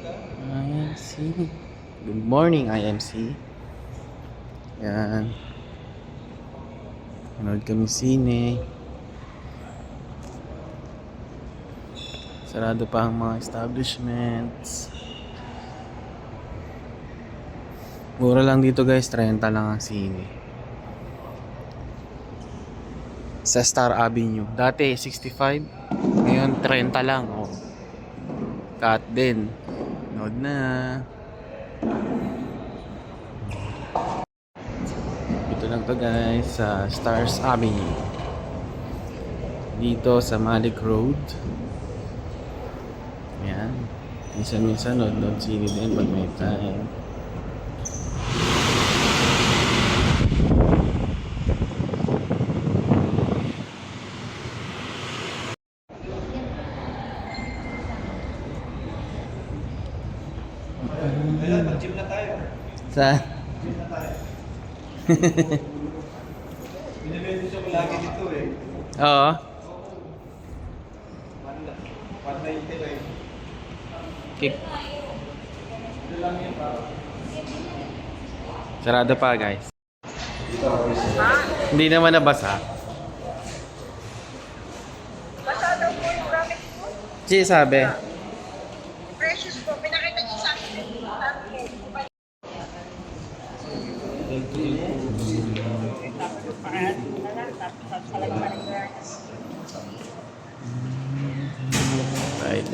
IMC. Good morning, IMC. Yan. Manood kami sine. Sarado pa ang mga establishments. Mura lang dito guys, 30 lang ang sine. Sa Star Avenue. Dati 65, ngayon 30 lang. Oh. Cut din. Nood na. Ito lang to guys sa Stars Avenue. Dito sa Malik Road. Ayan. Minsan-minsan nood sine din pag may time. Gym na tayo. Sa? Gym na tayo. Binibento ko lagi dito eh. Oo. 190 eh. Kick. Ito lang yun pa. Sarado pa guys. Hindi naman nabasa. Basta daw po yung gamit mo. Si sabi. Precious po. Pinakita niyo sa akin. Right.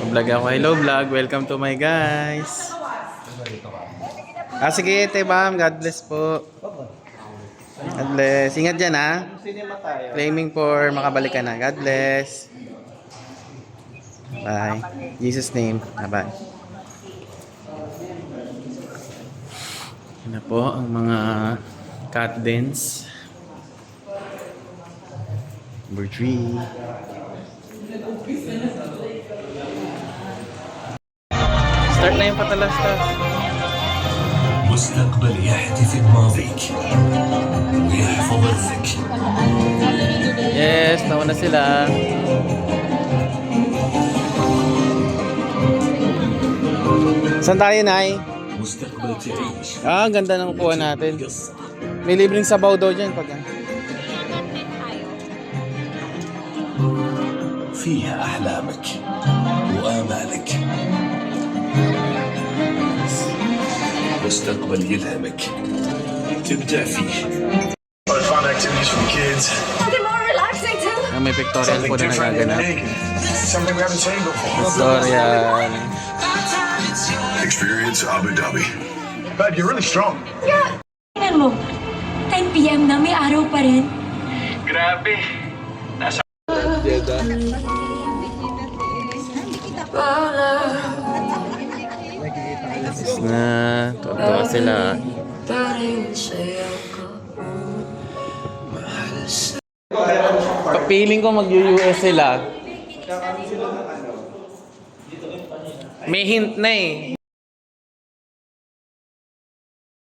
Vlog ako. Hello vlog. Welcome to my guys. Sige, Tebam. God bless po. God bless. Ingat dyan ha. Cinema tayo. Claiming for makabalik ka na. God bless. Bye. Jesus name. Bye. Yan na po ang mga cat dens. Number 3. Start na yung patalastas. مستقبل يحتفي بماضيك ويحفظ إرثك. Yes, nauna sila. Saan tayo, Nay? مستقبل تعيش Ang ganda ng upuan natin. May libreng sabaw daw dyan pag فيها أحلامك وآمالك. مستقبل يلهمك تبدع فيه. Fun activities for kids. Something more relaxing too. may pictorial Something po na different and nagaganap. unique. Something we haven't seen before. Pictorial. Experience Abu Dhabi. Babe, you're really strong. Yeah. Tingnan mo. 10 p.m. na may araw pa rin. Grabe. Yes na. Tuwa sila. Feeling ko mag-US sila. May hint na eh.